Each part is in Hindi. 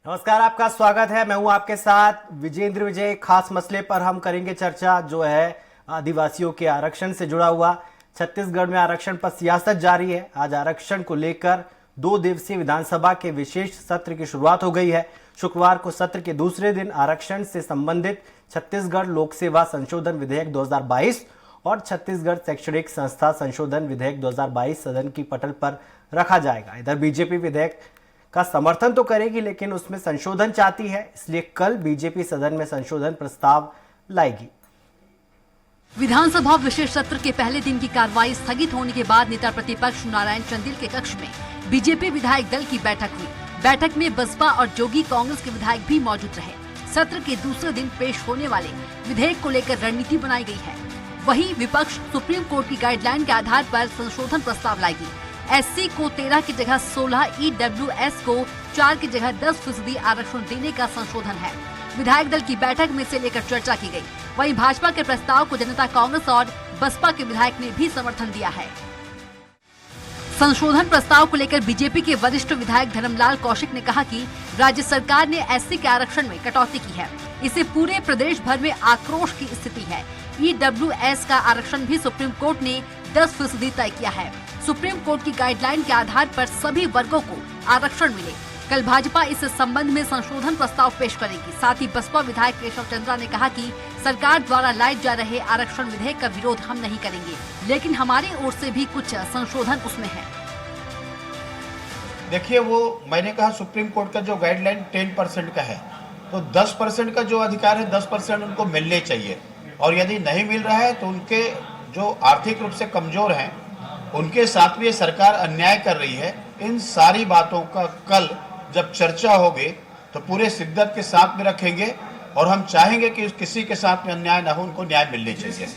नमस्कार, आपका स्वागत है। मैं हूं आपके साथ विजेंद्र विजय। खास मसले पर हम करेंगे चर्चा, जो है आदिवासियों के आरक्षण से जुड़ा हुआ। छत्तीसगढ़ में आरक्षण पर सियासत जारी है। आज आरक्षण को लेकर 2 दिवसीय विधानसभा के विशेष सत्र की शुरुआत हो गई है। शुक्रवार को सत्र के दूसरे दिन आरक्षण से संबंधित छत्तीसगढ़ लोक सेवा संशोधन विधेयक 2022 और छत्तीसगढ़ शैक्षणिक संस्था संशोधन विधेयक 2022 सदन की पटल पर रखा जाएगा। इधर बीजेपी विधेयक का समर्थन तो करेगी, लेकिन उसमें संशोधन चाहती है, इसलिए कल बीजेपी सदन में संशोधन प्रस्ताव लाएगी। विधानसभा विशेष सत्र के पहले दिन की कार्रवाई स्थगित होने के बाद नेता प्रतिपक्ष नारायण चंदेल के कक्ष में बीजेपी विधायक दल की बैठक हुई। बैठक में बसपा और जोगी कांग्रेस के विधायक भी मौजूद रहे। सत्र के दूसरे दिन पेश होने वाले विधेयक को लेकर रणनीति बनाई गई है। वहीं विपक्ष सुप्रीम कोर्ट की गाइडलाइन के आधार पर संशोधन प्रस्ताव लाएगी। एससी को 13 की जगह 16, ईडब्ल्यूएस को 4 की जगह 10% आरक्षण देने का संशोधन है। विधायक दल की बैठक में इसे लेकर चर्चा की गई। वहीं भाजपा के प्रस्ताव को जनता कांग्रेस और बसपा के विधायक ने भी समर्थन दिया है। संशोधन प्रस्ताव को लेकर बीजेपी के वरिष्ठ विधायक धर्मलाल कौशिक ने कहा कि राज्य सरकार ने एससी के आरक्षण में कटौती की है। इससे पूरे प्रदेश भर में आक्रोश की स्थिति है। ईडब्ल्यूएस का आरक्षण भी सुप्रीम कोर्ट ने 10% तय किया है। सुप्रीम कोर्ट की गाइडलाइन के आधार पर सभी वर्गों को आरक्षण मिले। कल भाजपा इस संबंध में संशोधन प्रस्ताव पेश करेगी। साथ ही बसपा विधायक केशव चंद्रा ने कहा कि सरकार द्वारा लाए जा रहे आरक्षण विधेयक का विरोध हम नहीं करेंगे, लेकिन हमारी ओर से भी कुछ संशोधन उसमें है। देखिए, वो मैंने कहा सुप्रीम कोर्ट का जो गाइडलाइन 10% का है, तो 10% का जो अधिकार है 10% उनको मिलने चाहिए। और यदि नहीं मिल रहा है तो उनके जो आर्थिक रूप से कमजोर हैं उनके साथ भी ये सरकार अन्याय कर रही है। इन सारी बातों का कल जब चर्चा होगी तो पूरे शिद्दत के साथ में रखेंगे और हम चाहेंगे कि किसी के साथ में अन्याय ना हो, उनको न्याय मिलने चाहिए।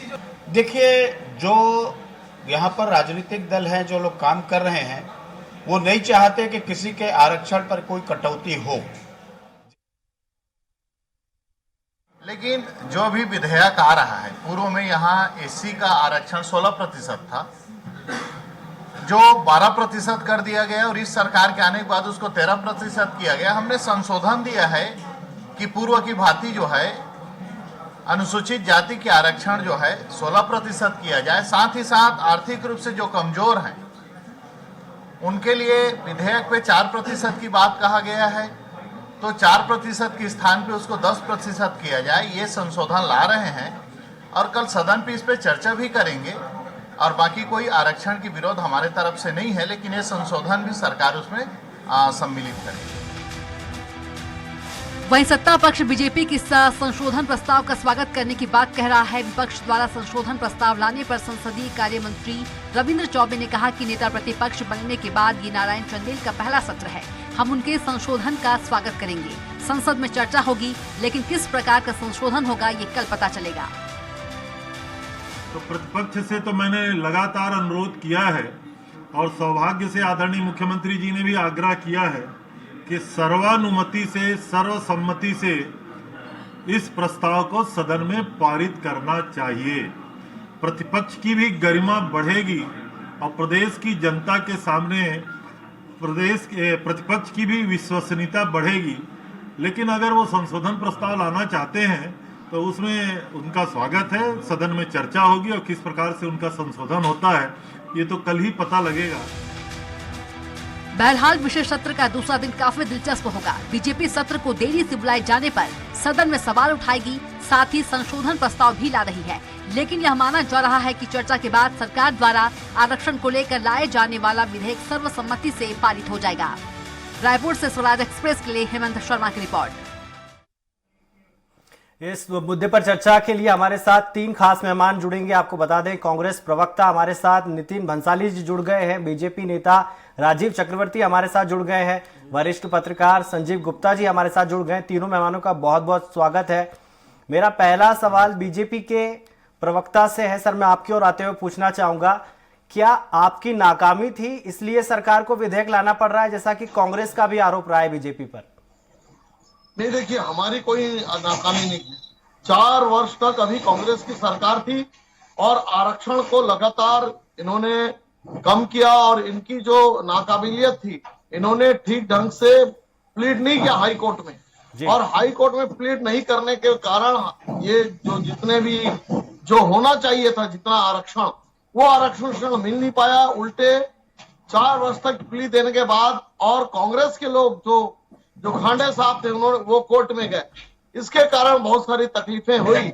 देखिए, जो यहाँ पर राजनीतिक दल हैं, जो लोग काम कर रहे हैं, वो नहीं चाहते कि किसी के आरक्षण पर कोई कटौती हो। लेकिन जो भी विधेयक आ रहा है, पूर्व में यहाँ एससी का आरक्षण 16% था, जो 12% कर दिया गया और इस सरकार के आने के बाद उसको 13% किया गया। हमने संशोधन दिया है कि पूर्व की भांति जो है अनुसूचित जाति के आरक्षण जो है 16% किया जाए। साथ ही साथ आर्थिक रूप से जो कमजोर हैं उनके लिए विधेयक पे 4% की बात कहा गया है, तो 4% के स्थान पे उसको 10% किया जाए। ये संशोधन ला रहे हैं और कल सदन पे इस पे चर्चा भी करेंगे। और बाकी कोई आरक्षण की विरोध हमारे तरफ से नहीं है, लेकिन ये संशोधन भी सरकार उसमें सम्मिलित करेगी। वहीं सत्ता पक्ष बीजेपी की संशोधन प्रस्ताव का स्वागत करने की बात कह रहा है। विपक्ष द्वारा संशोधन प्रस्ताव लाने पर संसदीय कार्य मंत्री रविंद्र चौबे ने कहा कि नेता प्रतिपक्ष बनने के बाद ये नारायण चंदेल का पहला सत्र है। हम उनके संशोधन का स्वागत करेंगे। संसद में चर्चा होगी, लेकिन किस प्रकार का संशोधन होगा ये कल पता चलेगा। तो प्रतिपक्ष से तो मैंने लगातार अनुरोध किया है और सौभाग्य से आदरणीय मुख्यमंत्री जी ने भी आग्रह किया है कि सर्वानुमति से, सर्वसम्मति से इस प्रस्ताव को सदन में पारित करना चाहिए। प्रतिपक्ष की भी गरिमा बढ़ेगी और प्रदेश की जनता के सामने प्रदेश के प्रतिपक्ष की भी विश्वसनीयता बढ़ेगी। लेकिन अगर वो संशोधन प्रस्ताव लाना चाहते हैं तो उसमें उनका स्वागत है। सदन में चर्चा होगी और किस प्रकार से उनका संशोधन होता है ये तो कल ही पता लगेगा। बहरहाल विशेष सत्र का दूसरा दिन काफी दिलचस्प होगा। बीजेपी सत्र को देरी से बुलाए जाने पर सदन में सवाल उठाएगी, साथ ही संशोधन प्रस्ताव भी ला रही है। लेकिन यह माना जा रहा है कि चर्चा के बाद सरकार द्वारा आरक्षण को लेकर लाए जाने वाला विधेयक सर्वसम्मति से पारित हो जाएगा। रायपुर से स्वराज एक्सप्रेस के लिए हेमंत शर्मा की रिपोर्ट। इस मुद्दे पर चर्चा के लिए हमारे साथ 3 खास मेहमान जुड़ेंगे। आपको बता दें, कांग्रेस प्रवक्ता हमारे साथ नितिन भंसाली जी जुड़ गए हैं, बीजेपी नेता राजीव चक्रवर्ती हमारे साथ जुड़ गए हैं, वरिष्ठ पत्रकार संजीव गुप्ता जी हमारे साथ जुड़ गए हैं। तीनों मेहमानों का बहुत बहुत स्वागत है। मेरा पहला सवाल बीजेपी के प्रवक्ता से है। सर, मैं आपकी ओर आते हुए पूछना चाहूंगा, क्या आपकी नाकामी थी इसलिए सरकार को विधेयक लाना पड़ रहा है, जैसा कि कांग्रेस का भी आरोप रहा है बीजेपी पर? नहीं, देखिए, हमारी कोई नाकामी नहीं है। 4 वर्ष तक अभी कांग्रेस की सरकार थी और आरक्षण को लगातार इन्होंने कम किया और इनकी जो नाकाबिलियत थी, इन्होंने ठीक ढंग से प्लीड नहीं किया हाई कोर्ट में, और हाई कोर्ट में प्लीड नहीं करने के कारण ये जो जितने भी जो होना चाहिए था जितना आरक्षण, वो आरक्षण मिल नहीं पाया। उल्टे 4 वर्ष तक प्ली देने के बाद और कांग्रेस के लोग जो खांडे साहब थे उन्होंने वो कोर्ट में गए, इसके कारण बहुत सारी तकलीफें हुई।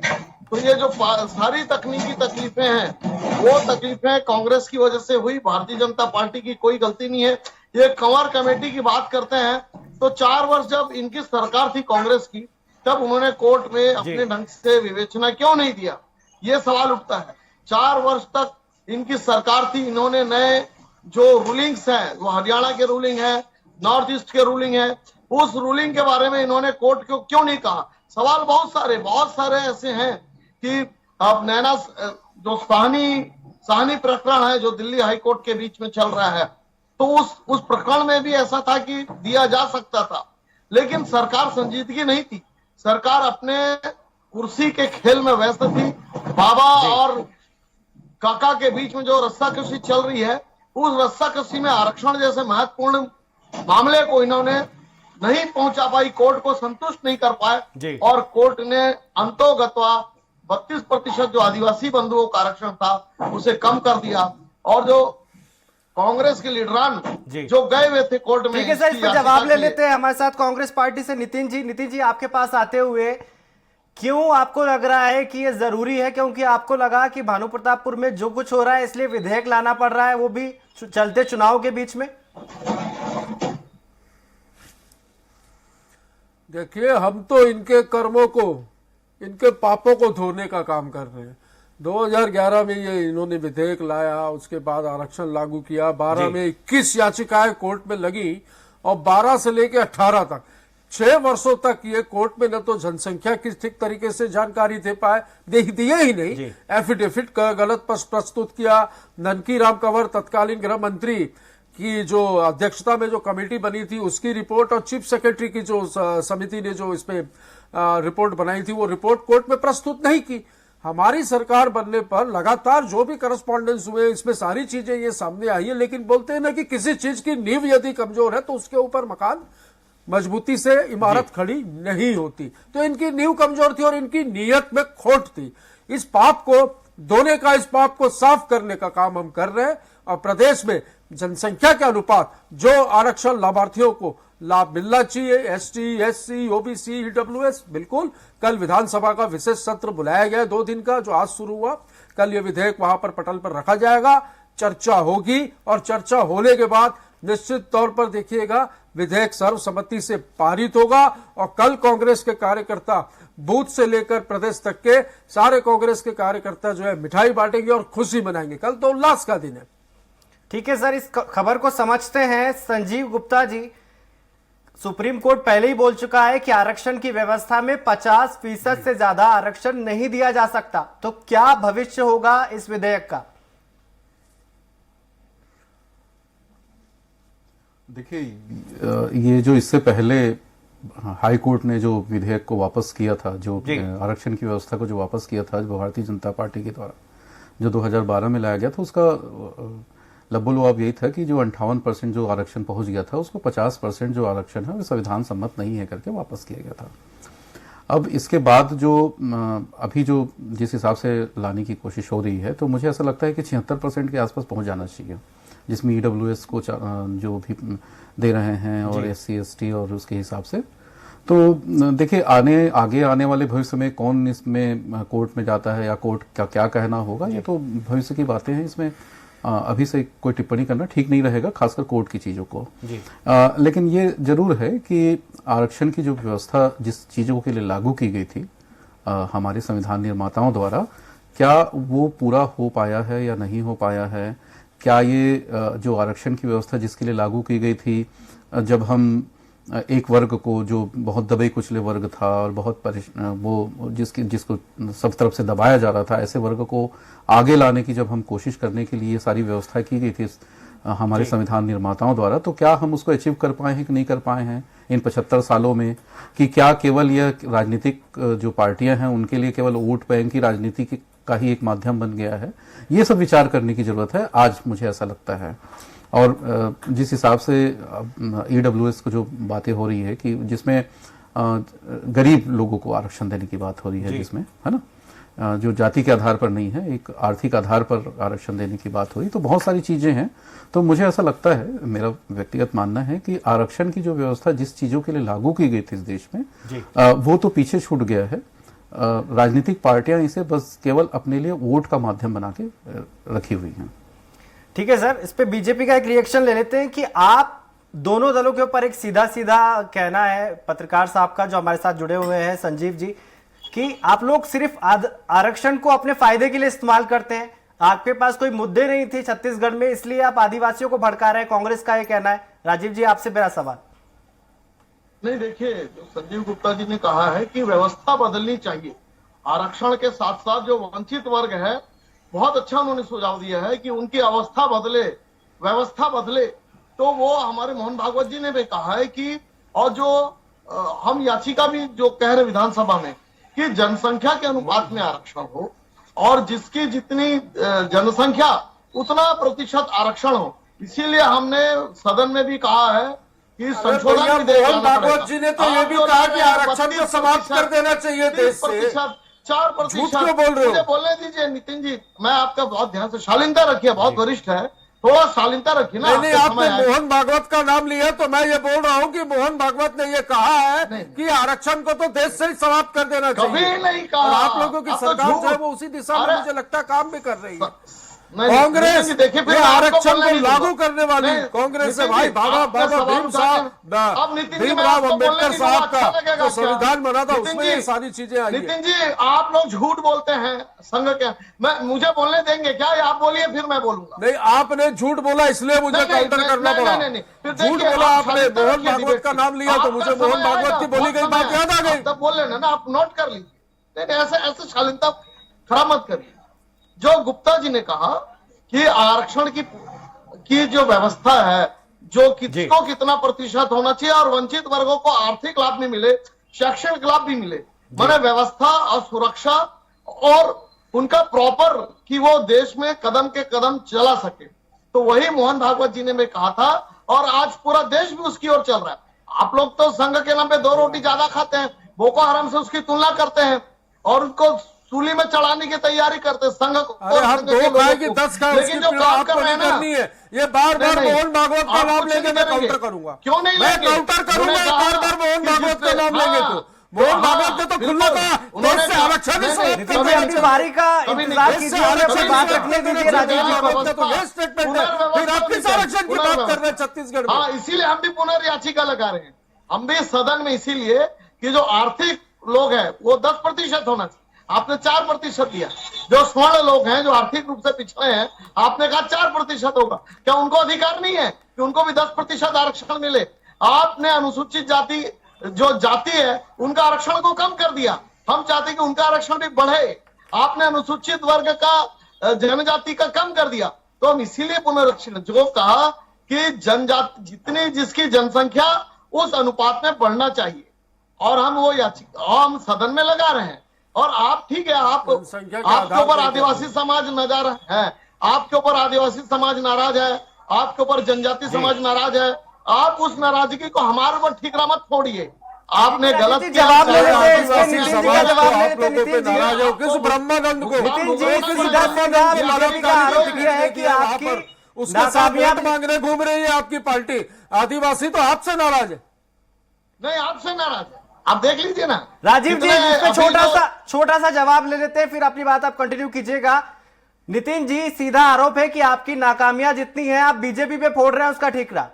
तो ये जो सारी तकनीकी तकलीफें हैं वो तकलीफें कांग्रेस की वजह से हुई, भारतीय जनता पार्टी की कोई गलती नहीं है। ये कंवर कमेटी की बात करते हैं तो 4 वर्ष जब इनकी सरकार थी कांग्रेस की, तब उन्होंने कोर्ट में अपने ढंग से विवेचना क्यों नहीं दिया, ये सवाल उठता है। 4 वर्ष तक इनकी सरकार थी, इन्होंने नए जो रूलिंग्स है, वो हरियाणा के रूलिंग है, नॉर्थ ईस्ट के रूलिंग है, उस रूलिंग के बारे में इन्होंने कोर्ट को क्यों नहीं कहा। सवाल बहुत सारे ऐसे हैं कि अब नैना जो साहनी प्रकरण है जो दिल्ली हाई कोर्ट के बीच में चल रहा है, तो उस प्रकरण में भी ऐसा था कि दिया जा सकता था, लेकिन सरकार संजीदगी नहीं थी। सरकार अपने कुर्सी के खेल में व्यस्त थी। बाबा और काका के बीच में जो रस्साकशी चल रही है, उस रस्साकशी में आरक्षण जैसे महत्वपूर्ण मामले को इन्होंने नहीं पहुंचा पाई, कोर्ट को संतुष्ट नहीं कर पाए, और कोर्ट ने अंतोगत्वा 32% जो आदिवासी बंधुओं का आरक्षण था उसे कम कर दिया। और जो कांग्रेस के लीडरान जो गए हुए थे कोर्ट में, ठीक है सर, इस पर जवाब ले लेते हैं। हमारे साथ कांग्रेस पार्टी से नितिन जी आपके पास आते हुए, क्यों आपको लग रहा है कि ये जरूरी है? क्योंकि आपको लगा कि भानु प्रतापपुर में जो कुछ हो रहा है इसलिए विधेयक लाना पड़ रहा है, वो भी चलते चुनाव के बीच में। देखिए, हम तो इनके कर्मों को, इनके पापों को धोने का काम कर रहे हैं। 2011 में ये इन्होंने विधेयक लाया, उसके बाद आरक्षण लागू किया। 12 में 21 याचिकाएं कोर्ट में लगी, और 12 से लेकर 18 तक 6 वर्षों तक ये कोर्ट में न तो जनसंख्या की ठीक तरीके से जानकारी दे पाए, दिए ही नहीं, एफिडेविट गलत प्रस्तुत किया। ननकी राम कंवर तत्कालीन गृह मंत्री की जो अध्यक्षता में जो कमेटी बनी थी उसकी रिपोर्ट, और चीफ सेक्रेटरी की जो समिति ने जो इसमें रिपोर्ट बनाई थी, वो रिपोर्ट कोर्ट में प्रस्तुत नहीं की। हमारी सरकार बनने पर लगातार जो भी करस्पॉन्डेंस हुए, इसमें सारी चीजें ये सामने आई है। लेकिन बोलते हैं ना कि किसी चीज की नींव यदि कमजोर है तो उसके ऊपर मकान मजबूती से इमारत खड़ी नहीं होती। तो इनकी नींव कमजोर थी और इनकी नीयत में खोट थी। इस पाप को धोने का, इस पाप को साफ करने का काम हम कर रहे हैं। और प्रदेश में जनसंख्या के अनुपात जो आरक्षण लाभार्थियों को लाभ मिलना चाहिए, एसटी, एससी, ओबीसी, ईडब्ल्यूएस, बिल्कुल। कल विधानसभा का विशेष सत्र बुलाया गया 2 दिन का, जो आज शुरू हुआ। कल ये विधेयक वहां पर पटल पर रखा जाएगा, चर्चा होगी, और चर्चा होने के बाद निश्चित तौर पर देखिएगा विधेयक सर्वसम्मति से पारित होगा। और कल कांग्रेस के कार्यकर्ता बूथ से लेकर प्रदेश तक के सारे कांग्रेस के कार्यकर्ता जो है मिठाई बांटेंगे और खुशी मनाएंगे। कल तो उल्लास का दिन है। ठीक है सर, इस खबर को समझते हैं। संजीव गुप्ता जी, सुप्रीम कोर्ट पहले ही बोल चुका है कि आरक्षण की व्यवस्था में 50% से ज्यादा आरक्षण नहीं दिया जा सकता, तो क्या भविष्य होगा इस विधेयक का? देखिए, ये जो इससे पहले हाई कोर्ट ने जो विधेयक को वापस किया था, जो आरक्षण की व्यवस्था को जो वापस किया था भारतीय जनता पार्टी के द्वारा, जो 2012 में लाया गया था, उसका लबोलवाब यही था कि जो 58% जो आरक्षण पहुंच गया था, उसको 50% जो आरक्षण है वो संविधान सम्मत नहीं है करके वापस किया गया था। अब इसके बाद जो अभी जो जिस हिसाब से लाने की कोशिश हो रही है, तो मुझे ऐसा लगता है कि 76% के आसपास पहुंच जाना चाहिए, जिसमें ईडब्ल्यूएस को जो भी दे रहे हैं और एससी, एसटी, और उसके हिसाब से। तो देखिए, आगे आने वाले भविष्य में कौन इसमें कोर्ट में जाता है या कोर्ट का क्या कहना होगा, ये तो भविष्य की बातें हैं। इसमें अभी से कोई टिप्पणी करना ठीक नहीं रहेगा, खासकर कोर्ट की चीजों को। लेकिन ये जरूर है कि आरक्षण की जो व्यवस्था जिस चीजों के लिए लागू की गई थी हमारे संविधान निर्माताओं द्वारा, क्या वो पूरा हो पाया है या नहीं हो पाया है? क्या ये जो आरक्षण की व्यवस्था जिसके लिए लागू की गई थी, जब हम एक वर्ग को जो बहुत दबे कुचले वर्ग था और बहुत वो जिसको सब तरफ से दबाया जा रहा था, ऐसे वर्ग को आगे लाने की जब हम कोशिश करने के लिए ये सारी व्यवस्था की गई थी हमारे संविधान निर्माताओं द्वारा, तो क्या हम उसको अचीव कर पाए हैं कि नहीं कर पाए हैं इन 75 सालों में? कि क्या केवल यह राजनीतिक जो पार्टियां हैं उनके लिए केवल वोट बैंक की राजनीति का ही एक माध्यम बन गया है? ये सब विचार करने की जरूरत है आज, मुझे ऐसा लगता है। और जिस हिसाब से EWS को जो बातें हो रही है कि जिसमें गरीब लोगों को आरक्षण देने की बात हो रही है, जिसमें है ना, जो जाति के आधार पर नहीं है, एक आर्थिक आधार पर आरक्षण देने की बात हो रही, तो बहुत सारी चीजें हैं। तो मुझे ऐसा लगता है, मेरा व्यक्तिगत मानना है कि आरक्षण की जो व्यवस्था जिस चीजों के लिए लागू की गई थी इस देश में, वो तो पीछे छूट गया है। राजनीतिक पार्टियां इसे बस केवल अपने लिए वोट का माध्यम बना के रखी हुई हैं। ठीक है सर, इस पे बीजेपी का एक रिएक्शन ले लेते हैं कि आप दोनों दलों के ऊपर एक सीधा सीधा कहना है पत्रकार साहब का जो हमारे साथ जुड़े हुए हैं, संजीव जी, कि आप लोग सिर्फ आरक्षण को अपने फायदे के लिए इस्तेमाल करते हैं, आपके पास कोई मुद्दे नहीं थे छत्तीसगढ़ में, इसलिए आप आदिवासियों को भड़का रहे हैं, कांग्रेस का ये कहना है। राजीव जी, आपसे मेरा सवाल। नहीं, देखिए, जो संजीव गुप्ता जी ने कहा है कि व्यवस्था बदलनी चाहिए, आरक्षण के साथ साथ जो वंचित वर्ग है, बहुत अच्छा उन्होंने सुझाव दिया है कि उनकी अवस्था बदले, व्यवस्था बदले। तो वो हमारे मोहन भागवत जी ने भी कहा है कि, और जो हम याचिका भी जो कह रहे विधानसभा में कि जनसंख्या के अनुपात में आरक्षण हो और जिसकी जितनी जनसंख्या उतना प्रतिशत आरक्षण हो। इसीलिए हमने सदन में भी कहा है कि संशोधन मोहन भागवत जी ने तो ये भी कहा कि आरक्षण को समाप्त कर देना चाहिए देश से। 4% क्यों बोल रहे हो? मुझे बोलने दीजिए नितिन जी, मैं आपका बहुत ध्यान से, शालीनता रखिए, बहुत वरिष्ठ है, थोड़ा शालीनता रखिए ना। नहीं, आपने मोहन भागवत का नाम लिया तो मैं ये बोल रहा हूँ कि मोहन भागवत ने ये कहा है कि आरक्षण को तो देश से ही समाप्त कर देना चाहिए। कभी नहीं कहा। और आप लोगों की सरकार जो है वो उसी दिशा में मुझे लगता है काम भी कर रही है। कांग्रेस देखिए, फिर ये आरक्षण को लागू दूंगा करने वाली कांग्रेस है भाई। बाबा भीम साहब, भीमराव अम्बेडकर साहब का जो संविधान बना था उसमें ये सारी चीजें आई। नितिन जी, आप लोग झूठ बोलते हैं संघ के। मुझे बोलने देंगे क्या? आप बोलिए फिर मैं बोलूंगा। नहीं, आपने झूठ बोला इसलिए मुझे काउंटर करना पड़ा। झूठ बोला आपने, मोहन भागवत का नाम लिया तो मुझे मोहन भागवत की बोली गई बात याद आ गई। तब बोल लेना ना, आप नोट कर लीजिए। नहीं, ऐसे शालीनता खराब मत करिए। जो गुप्ता जी ने कहा कि आरक्षण की जो व्यवस्था है, जो किसको कितना प्रतिशत होना चाहिए और वंचित वर्गों को आर्थिक लाभ भी मिले, शैक्षणिक लाभ भी मिले, माने व्यवस्था और सुरक्षा और उनका प्रॉपर कि वो देश में कदम के कदम चला सके, तो वही मोहन भागवत जी ने भी कहा था और आज पूरा देश भी उसकी ओर चल रहा है। आप लोग तो संघ के नाम पे 2 रोटी ज्यादा खाते हैं, बोको हराम से उसकी तुलना करते हैं और उनको सूली में चढ़ाने की तैयारी करते संघ को। अरे हम 2 खाए कि 10 खाए, लेकिन जो काम कर रहे हैं ना, करनी है ये बार बार मोहन भागवत का नाम लेंगे मैं काउंटर करूंगा। क्यों नहीं? मैं काउंटर करूंगा बार बार मोहन भागवत का नाम लेंगे तो। मोहन भागवत ने तो खुला कहा देश से आरक्षण ही समाप्त कर दिया। अभी बारी का इंतजार कीजिए, आरक्षण बात रखने दीजिए राजीव जी को। तो ये स्टेटमेंट है, फिर आप किस आरक्षण की बात कर रहे हैं छत्तीसगढ़ में? हाँ, इसीलिए हम भी पुनर्याचिका लगा रहे हैं, हम भी सदन में, इसीलिए कि जो आर्थिक लोग हैं वो 10% होना चाहिए। आपने 4% दिया। जो स्वर्ण लोग हैं, जो आर्थिक रूप से पिछड़े हैं, आपने कहा 4% होगा। क्या उनको अधिकार नहीं है कि उनको भी 10% आरक्षण मिले? आपने अनुसूचित जाति जो जाति है उनका आरक्षण को कम कर दिया। हम चाहते कि उनका आरक्षण भी बढ़े। आपने अनुसूचित वर्ग का, जनजाति का कम कर दिया। तो हम इसीलिए पुनरीक्षण जो कहा कि जनजाति जितनी जिसकी जनसंख्या उस अनुपात में बढ़ना चाहिए और हम वो याचिका हम सदन में लगा रहे हैं। और आप ठीक है, आपके ऊपर आदिवासी समाज नजर है, आपके ऊपर आदिवासी समाज नाराज है, आपके ऊपर जनजाति समाज नाराज है। आप उस नाराजगी को हमारे ऊपर ठीकरा मत फोड़िए। आपने गलत जवाब ले लेते हैं, आदिवासी समाज को आप लोगों पे नाराज हो, किस ब्रह्मानंद को? नितिन जी, सीधा सीधा बीजेपी का आरोप किया है कि आपकी उसके साथ वोट मांगने घूम रही है आपकी पार्टी। आदिवासी तो आपसे नाराज है। नहीं, आपसे नाराज है, आप देख लीजिए ना। राजीव जी, इस पे छोटा सा जवाब ले लेते हैं, फिर अपनी बात आप कंटिन्यू कीजिएगा। नितिन जी, सीधा आरोप है कि आपकी नाकामियां जितनी हैं आप बीजेपी पे फोड़ रहे हैं उसका ठीकरा।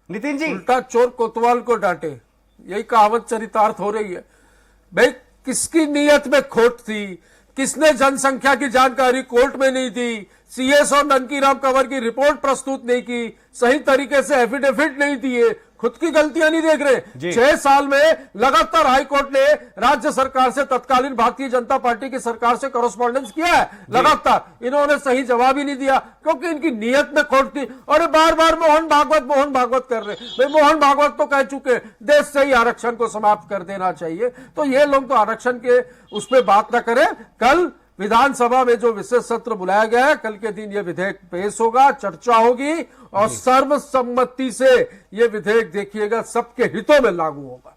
नितिन जी, उल्टा चोर कोतवाल को डांटे, यही कहावत चरितार्थ हो रही है। भाई, किसकी नीयत में खोट थी? किसने जनसंख्या की जानकारी कोर्ट में नहीं दी? सीएस और ननकीराम कंवर की रिपोर्ट प्रस्तुत नहीं की, सही तरीके से एफिडेविट नहीं दिए, खुद की गलतियां नहीं देख रहे। 6 साल में लगातार हाईकोर्ट ने राज्य सरकार से, तत्कालीन भारतीय जनता पार्टी की सरकार से कॉरेस्पॉन्डेंस किया है लगातार। इन्होंने सही जवाब ही नहीं दिया क्योंकि इनकी नीयत में खोट थी। और बार बार मोहन भागवत कर रहे। भाई, मोहन भागवत तो कह चुके देश से ही आरक्षण को समाप्त कर देना चाहिए। तो ये लोग तो आरक्षण के उस पर बात ना करें। कल विधानसभा में जो विशेष सत्र बुलाया गया है, कल के दिन ये विधेयक पेश होगा, चर्चा होगी और सर्वसम्मति से ये विधेयक देखिएगा सबके हितों में लागू होगा।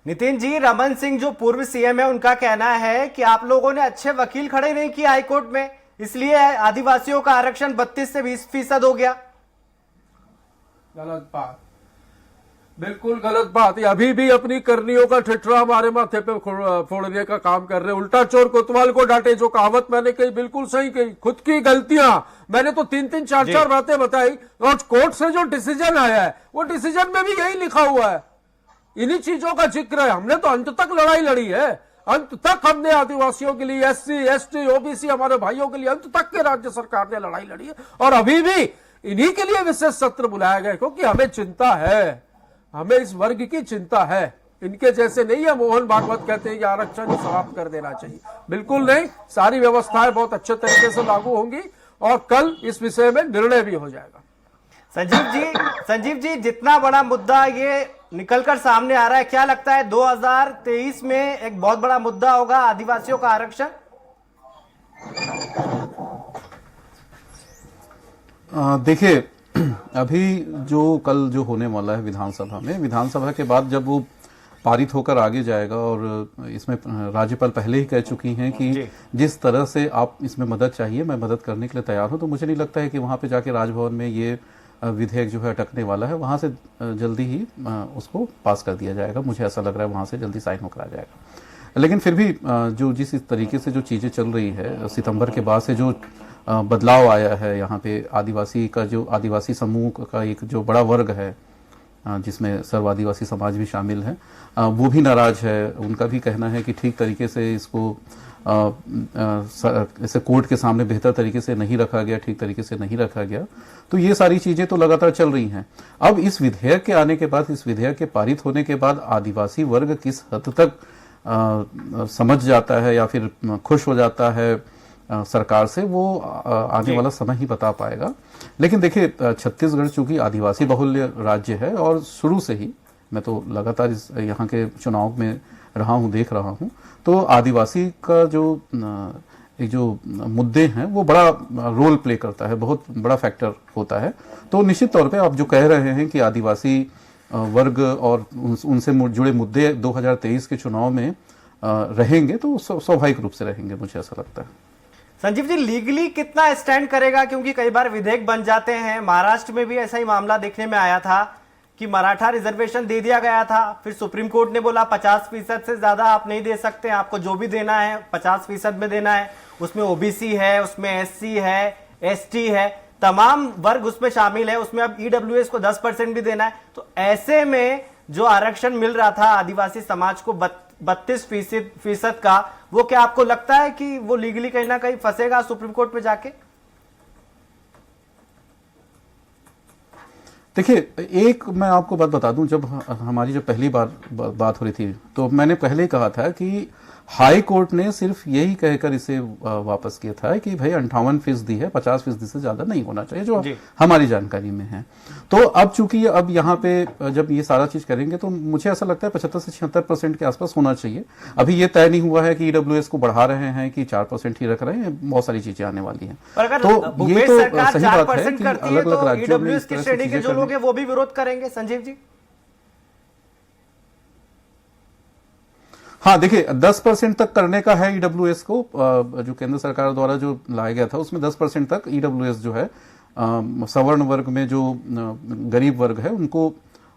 नितिन जी, रमन सिंह जो पूर्व सीएम है, उनका कहना है कि आप लोगों ने अच्छे वकील खड़े नहीं किए हाईकोर्ट में, इसलिए आदिवासियों का आरक्षण 32 से 20% हो गया। गलत बात, बिल्कुल गलत बात। अभी भी अपनी करनियों का ठिठरा हमारे माथे पे फोड़ने का काम कर रहे हैं। उल्टा चोर कोतवाल को डांटे, जो कहावत मैंने कही बिल्कुल सही कही। खुद की गलतियां मैंने तो 3-3, 4-4 बातें बताई और कोर्ट से जो डिसीजन आया है वो डिसीजन में भी यही लिखा हुआ है, इन्हीं चीजों का जिक्र है। हमने तो अंत तक लड़ाई लड़ी है, अंत तक हमने आदिवासियों के लिए, SC, ST, OBC हमारे भाइयों के लिए अंत तक के राज्य सरकार ने लड़ाई लड़ी है और अभी भी इन्हीं के लिए विशेष सत्र बुलाया गया, क्योंकि हमें चिंता है, हमें इस वर्ग की चिंता है। इनके जैसे नहीं है मोहन भागवत कहते हैं कि आरक्षण समाप्त कर देना चाहिए, बिल्कुल नहीं। सारी व्यवस्थाएं बहुत अच्छे तरीके से लागू होंगी और कल इस विषय में निर्णय भी हो जाएगा। संजीव जी, जितना बड़ा मुद्दा ये निकलकर सामने आ रहा है, क्या लगता है 2023 में एक बहुत बड़ा मुद्दा होगा आदिवासियों का आरक्षण? देखिए, अभी जो कल जो होने वाला है विधानसभा में, विधानसभा के बाद जब वो पारित होकर आगे जाएगा, और इसमें राज्यपाल पहले ही कह चुकी हैं कि जिस तरह से आप इसमें मदद चाहिए मैं मदद करने के लिए तैयार हूं, तो मुझे नहीं लगता है कि वहां पे जाके राजभवन में ये विधेयक जो है अटकने वाला है। वहां से जल्दी ही उसको पास कर दिया जाएगा, मुझे ऐसा लग रहा है वहां से जल्दी साइन होकर आ जाएगा। लेकिन फिर भी जो जिस तरीके से जो चीजें चल रही है, सितंबर के बाद से जो बदलाव आया है यहाँ पे, आदिवासी का जो आदिवासी समूह का एक जो बड़ा वर्ग है जिसमें सर्व आदिवासी समाज भी शामिल है, वो भी नाराज है। उनका भी कहना है कि ठीक तरीके से इसको इसे कोर्ट के सामने बेहतर तरीके से नहीं रखा गया, ठीक तरीके से नहीं रखा गया। तो ये सारी चीजें तो लगातार चल रही हैं। अब इस विधेयक के आने के बाद, इस विधेयक के पारित होने के बाद आदिवासी वर्ग किस हद तक समझ जाता है या फिर खुश हो जाता है सरकार से, वो आने वाला समय ही बता पाएगा। लेकिन देखिए, छत्तीसगढ़ चूंकि आदिवासी बहुल्य राज्य है और शुरू से ही, मैं तो लगातार यहाँ के चुनाव में रहा हूँ, देख रहा हूँ, तो आदिवासी का जो एक जो मुद्दे हैं वो बड़ा रोल प्ले करता है, बहुत बड़ा फैक्टर होता है। तो निश्चित तौर पे आप जो कह रहे हैं कि आदिवासी वर्ग और उनसे जुड़े मुद्दे 2023 के चुनाव में रहेंगे, तो स्वाभाविक रूप से रहेंगे, मुझे ऐसा लगता है। संजीव जी, लीगली कितना स्टैंड करेगा? क्योंकि कई बार विधेयक बन जाते हैं, महाराष्ट्र में भी ऐसा ही मामला देखने में आया था कि मराठा रिजर्वेशन दे दिया गया था, फिर सुप्रीम कोर्ट ने बोला 50% से ज्यादा आप नहीं दे सकते, आपको जो भी देना है 50% में देना है। उसमें OBC है, उसमें SC है, ST है, तमाम वर्ग उसमें शामिल है, उसमें अब EWS को 10% भी देना है। तो ऐसे में जो आरक्षण मिल रहा था आदिवासी समाज को 32% का, वो क्या आपको लगता है कि वो लीगली कहीं ना कहीं फंसेगा सुप्रीम कोर्ट में जाके? देखिए, एक मैं आपको बात बता दूं, जब हमारी जो पहली बार बात हो रही थी, तो मैंने पहले ही कहा था कि हाई कोर्ट ने सिर्फ यही कहकर इसे वापस किया था कि भाई 58% है, 50% से ज्यादा नहीं होना चाहिए, जो हमारी जानकारी में है। तो अब चूंकि अब यहाँ पे जब ये सारा चीज करेंगे, तो मुझे ऐसा लगता है 75 से 76% के आसपास होना चाहिए। अभी ये तय नहीं हुआ है कि EWS को बढ़ा रहे हैं कि 4% ही रख रहे हैं, बहुत सारी चीजें आने वाली हैं। तो ये तो सही बात है कि अलग अलग राज्यों में EWS की श्रेणी के जो लोग हैं वो भी विरोध करेंगे। संजीव जी, हाँ, देखिए 10% तक करने का है EWS को, जो केंद्र सरकार द्वारा जो लाया गया था उसमें 10% तक EWS जो है सवर्ण वर्ग में जो गरीब वर्ग है उनको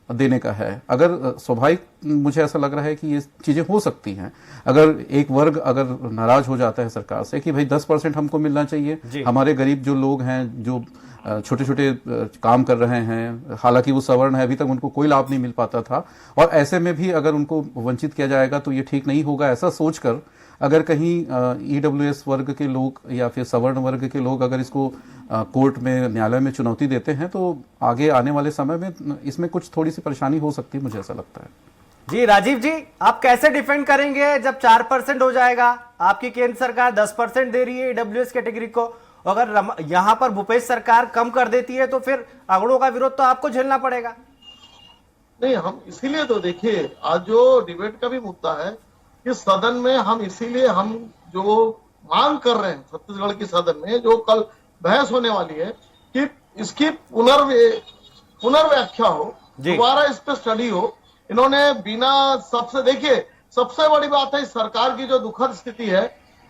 देने का है। अगर स्वाभाविक मुझे ऐसा लग रहा है कि ये चीजें हो सकती हैं। अगर एक वर्ग अगर नाराज हो जाता है सरकार से कि भाई 10% हमको मिलना चाहिए, हमारे गरीब जो लोग हैं, जो छोटे छोटे काम कर रहे हैं, हालांकि वो सवर्ण है, अभी तक उनको कोई लाभ नहीं मिल पाता था, और ऐसे में भी अगर उनको वंचित किया जाएगा तो ये ठीक नहीं होगा। ऐसा सोचकर अगर कहीं EWS वर्ग के लोग या फिर सवर्ण वर्ग के लोग अगर इसको कोर्ट में, न्यायालय में चुनौती देते हैं, तो आगे आने वाले समय में इसमें कुछ थोड़ी सी परेशानी हो सकती है, मुझे ऐसा लगता है। जी राजीव जी, आप कैसे डिफेंड करेंगे जब 4% हो जाएगा? आपकी केंद्र सरकार 10% दे रही है EWS कैटेगरी को, अगर यहां पर भूपेश सरकार कम कर देती है तो फिर अगड़ों का विरोध तो आपको झेलना पड़ेगा। नहीं, हम इसीलिए तो देखिए आज जो डिबेट का भी मुद्दा है कि सदन में हम इसीलिए हम जो मांग कर रहे हैं छत्तीसगढ़ की सदन में, जो कल बहस होने वाली है, कि इसकी पुनर्व्याख्या हो, दोबारा इस पे स्टडी हो। इन्होंने बिना सबसे, देखिए सबसे बड़ी बात है इस सरकार की जो दुखद स्थिति है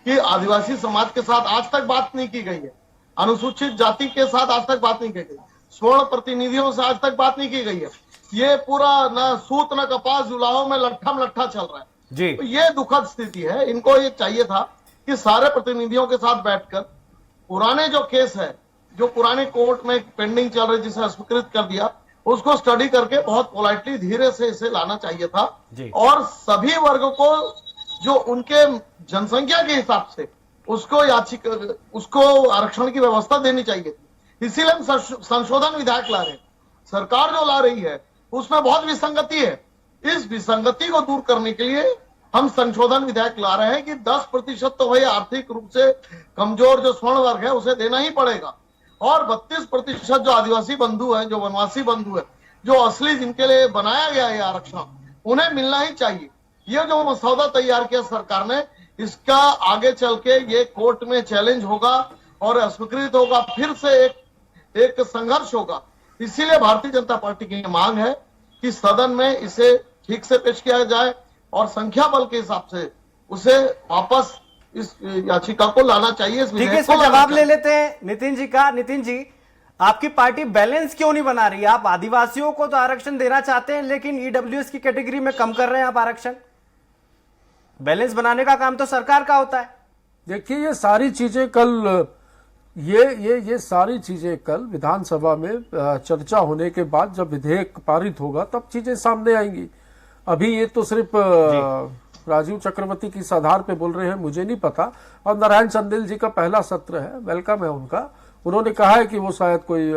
कि आदिवासी समाज के साथ आज तक बात नहीं की गई है, अनुसूचित जाति के साथ आज तक बात नहीं की गई, स्वर्ण प्रतिनिधियों से आज तक बात नहीं की गई है। ये पूरा न सूत न कपास जुलाहों में लट्ठा चल रहा है जी। तो ये दुखद स्थिति है। इनको ये चाहिए था कि सारे प्रतिनिधियों के साथ बैठकर पुराने जो केस है, जो पुराने कोर्ट में पेंडिंग चल रहे, जिसे अस्वीकृत कर दिया, उसको स्टडी करके बहुत पोलाइटली धीरे से इसे लाना चाहिए था। और सभी वर्ग को जो उनके जनसंख्या के हिसाब से उसको आरक्षण की व्यवस्था देनी चाहिए थी। इसीलिए हम संशोधन विधेयक ला रहे हैं। सरकार जो ला रही है उसमें बहुत विसंगति है। इस विसंगति को दूर करने के लिए हम संशोधन विधेयक ला रहे हैं कि 10% तो भाई आर्थिक रूप से कमजोर जो स्वर्ण वर्ग है उसे देना ही पड़ेगा, और 32% जो आदिवासी बंधु हैं, जो वनवासी बंधु हैं, जो असली जिनके लिए बनाया गया है आरक्षण, उन्हें मिलना ही चाहिए। ये जो मसौदा तैयार किया सरकार ने, इसका आगे चल के ये कोर्ट में चैलेंज होगा और अस्वीकृत होगा, फिर से एक संघर्ष होगा। इसीलिए भारतीय जनता पार्टी की मांग है कि सदन में इसे ठीक से पेश किया जाए और संख्या बल के हिसाब से उसे वापस इस याचिका को लाना चाहिए। ठीक है, इसका जवाब ले लेते हैं नितिन जी का। नितिन जी, आपकी पार्टी बैलेंस क्यों नहीं बना रही? आप आदिवासियों को तो आरक्षण देना चाहते हैं, लेकिन ईडब्ल्यूएस की कैटेगरी में कम कर रहे हैं आप आरक्षण। बैलेंस बनाने का काम तो सरकार का होता है। देखिए, ये सारी चीजें कल ये सारी चीजें कल विधानसभा में चर्चा होने के बाद जब विधेयक पारित होगा तब चीजें सामने आएंगी। अभी ये तो सिर्फ राजीव चक्रवर्ती की आधार पे बोल रहे हैं, मुझे नहीं पता। और नारायण चंदेल जी का पहला सत्र है, वेलकम है उनका। उन्होंने कहा है कि वो शायद कोई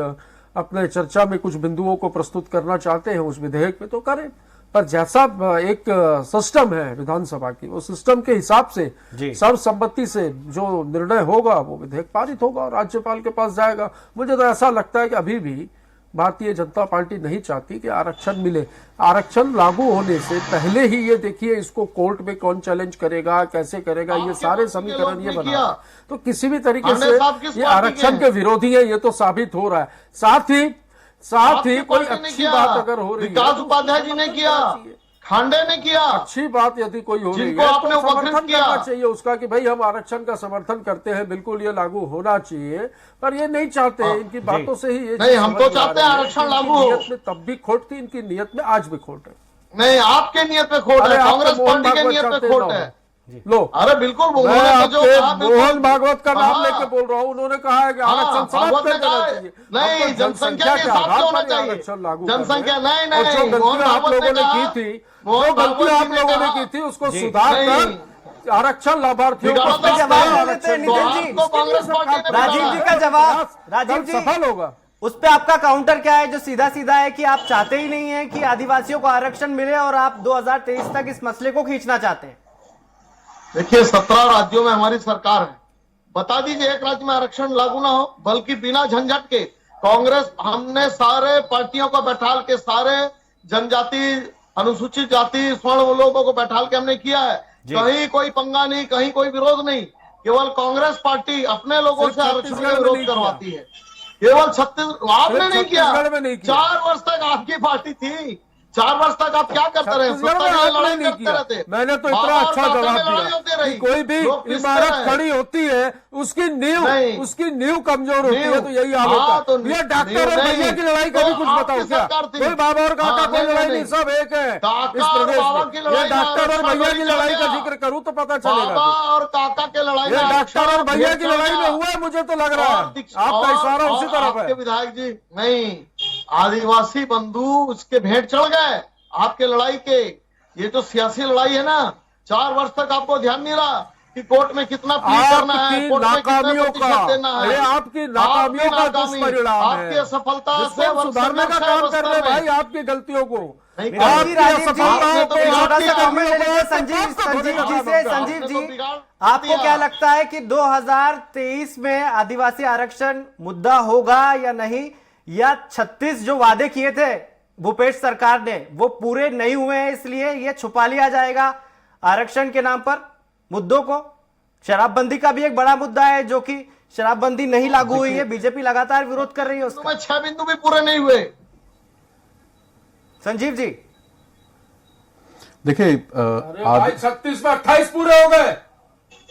अपने चर्चा में कुछ बिंदुओं को प्रस्तुत करना चाहते हैं उस विधेयक में, तो करें। पर जैसा एक सिस्टम है विधानसभा की, उस सिस्टम के हिसाब से सर्वसम्मति से जो निर्णय होगा वो विधेयक पारित होगा और राज्यपाल के पास जाएगा। मुझे तो ऐसा लगता है कि अभी भी भारतीय जनता पार्टी नहीं चाहती कि आरक्षण मिले। आरक्षण लागू होने से पहले ही ये देखिए, इसको कोर्ट में कौन चैलेंज करेगा, कैसे करेगा, ये सारे समीकरण ये बना, तो किसी भी तरीके से ये आरक्षण के विरोधी है, ये तो साबित हो रहा है। साथ ही कोई अच्छी बात अगर हो रही है, विकास उपाध्याय जी ने किया, खांडे ने किया, अच्छी बात यदि कोई हो रही है तो समर्थन करना चाहिए उसका कि भाई हम आरक्षण का समर्थन करते हैं, बिल्कुल ये लागू होना चाहिए। पर ये नहीं चाहते, इनकी बातों से ही ये नहीं, हम तो चाहते हैं आरक्षण लागू हो। नियत में तब भी खोट थी, इनकी नियत में आज भी खोट है। नहीं, आपके नियत में खोट है, कांग्रेस पार्टी के नियत में खोट है। लो, अरे बिल्कुल, मोहन भागवत का नाम लेके बोल रहा हूँ। उन्होंने कहा है कि आरक्षण समाप्त कर देना चाहिए। नहीं, जनसंख्या के आधार पर आरक्षण लागू, जनसंख्या नहीं, जो गलतियां आप लोगों ने की थी, उसको सुधार कर आरक्षण लाभार्थियों को जवाब देते हैं नितिन जी। राजीव जी का जवाब, राजीव जी सफल होगा। उस पे आपका काउंटर क्या है, जो सीधा सीधा है कि आप चाहते ही नहीं है कि आदिवासियों को आरक्षण मिले और आप 2023 तक इस मसले को खींचना चाहते हैं? देखिए, 17 राज्यों में हमारी सरकार है। बता दीजिए एक राज्य में आरक्षण लागू ना हो, बल्कि बिना झंझट के कांग्रेस, हमने सारे पार्टियों को बैठाल के, सारे जनजाति, अनुसूचित जाति, स्वर्ण लोगों को बैठाल के हमने किया है। कहीं कोई पंगा नहीं, कहीं कोई विरोध नहीं। केवल कांग्रेस पार्टी अपने लोगों से आरक्षण का विरोध करवाती है। केवल छत्तीसगढ़ आपने नहीं किया। 4 वर्ष तक आपकी पार्टी थी, 4 वर्ष तक आप क्या करते रहे? लड़ाई करते रहते। मैंने तो इतना अच्छा जवाब दिया कि कोई भी इमारत खड़ी होती है उसकी नींव कमजोर होती है, तो यही हाल होता है। ये डॉक्टर और भैया की लड़ाई का भी कुछ बताओ क्या? कोई बाबा और काका कोई लड़ाई नहीं, सब एक है इस प्रदेश में। ये डॉक्टर और भैया की लड़ाई का जिक्र करूँ तो पता चलेगा। और काका के लड़ाई, ये डॉक्टर और भैया की लड़ाई में हुआ है, मुझे तो लग रहा है आपका इशारा उसी तरफ है। विधायक जी, नहीं, आदिवासी बंधु उसके भेंट चढ़ गए आपके लड़ाई के। ये जो सियासी लड़ाई है ना, 4 वर्ष तक आपको ध्यान नहीं रहा कि कोर्ट में कितना प्ली करना है, कोर्ट में कितना प्रतिशत देना है। आपकी नाकामियों का दुष्परिणाम है। आपकी असफलता से सुधारने का काम कर रहे भाई, आपकी गलतियों को। संजीव जी, आपको क्या लगता है कि 2023 में आदिवासी आरक्षण मुद्दा होगा या नहीं, या 36 जो वादे किए थे भूपेश सरकार ने वो पूरे नहीं हुए हैं, इसलिए ये छुपा लिया जाएगा आरक्षण के नाम पर मुद्दों को? शराबबंदी का भी एक बड़ा मुद्दा है, जो कि शराबबंदी नहीं लागू हुई है, बीजेपी लगातार विरोध कर रही है उसका। 6 बिंदु भी पूरे नहीं हुए। संजीव जी देखिए, भाई 36 में 28 पूरे हो गए।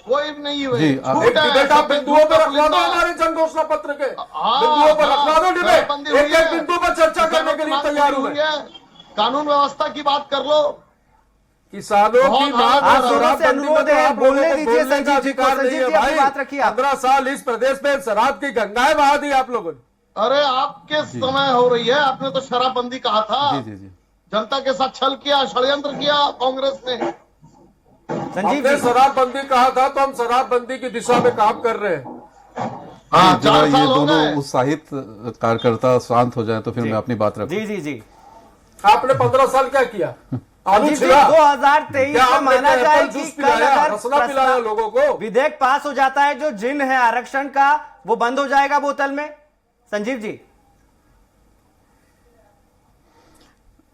कोई भी नहीं हुए। जी, छूट एक है, डिबेट आप सब बिंदुओं पर रखवा दो, बिंदु- हमारे जन घोषणा पत्र के हाँ, बिंदुओं पर रखवा दो डिबेट। शराबबंदी हुई एक एक है। बिंदु पर चर्चा करने के लिए बात तैयार हुई हुए। है। कानून व्यवस्था की बात कर लो। किसानों की बहुत मांग आप दोनों से शराबबंदी अनुरोध में तो है, आप लोगों बोलने को दीजिए बोलने का संजीव जी को। अधिकार नहीं संजीव है जी, अपनी भाई। बात रखिए आप। 15 साल इस प्रदेश में शराब की गंगाएं बहा दी आप लोगों ने। अरे आपके समय हो रही है, आपने तो शराबबंदी कहा था। जी जी जी जनता के साथ छल किया, षड्यंत्र किया कांग्रेस ने। संजीव हमने जी शराबबंदी कहा था तो हम शराबबंदी की दिशा में काम कर रहे हैं। हाँ, जरा 4 ये साल हो दोनों गए। उत्साहित कार्यकर्ता शांत हो जाए तो फिर मैं अपनी बात रखूं। जी जी जी आपने 15 साल क्या किया? आलू संजीव जी, छिला? 2023 क्या में आपने माना क्या जाए एप्पल कि जूस कल पिलाया, अगर रसना पिलाया लोगों को? विधेयक पास हो जाता है, जो जिन है आरक्षण का वो बंद हो जाएगा बोतल में। संजीव जी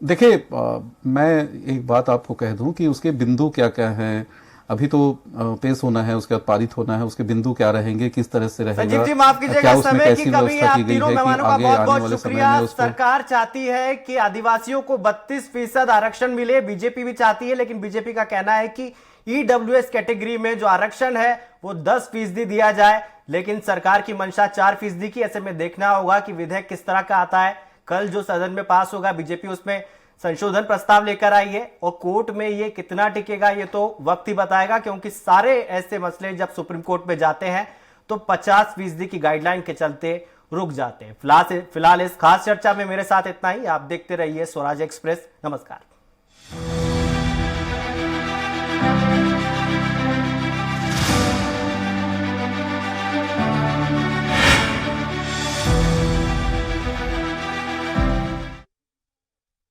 देखिए, मैं एक बात आपको कह दूं कि उसके बिंदु क्या क्या हैं। अभी तो पेश होना है, उसके बाद पारित होना है, उसके बिंदु क्या रहेंगे, किस तरह से रहेगा, संजीव जी माफ क्या कीजिएगा उसमें समय की कैसी कमी है। व्यवस्था आप की गई तीनों है कि मेहमानों का आगे बहुत आने बहुत वाले समय शुक्रिया। में उसको। सरकार चाहती है कि आदिवासियों को 32% आरक्षण मिले, बीजेपी भी चाहती है, लेकिन बीजेपी का कहना है कि ईडब्ल्यूएस कैटेगरी में जो आरक्षण है वो 10% दिया जाए, लेकिन सरकार की मंशा 4% की। ऐसे में देखना होगा कि विधेयक किस तरह का आता है। कल जो सदन में पास होगा, बीजेपी उसमें संशोधन प्रस्ताव लेकर आई है, और कोर्ट में ये कितना टिकेगा ये तो वक्त ही बताएगा, क्योंकि सारे ऐसे मसले जब सुप्रीम कोर्ट में जाते हैं तो 50% की गाइडलाइन के चलते रुक जाते हैं। फिलहाल इस खास चर्चा में मेरे साथ इतना ही। आप देखते रहिए स्वराज एक्सप्रेस। नमस्कार।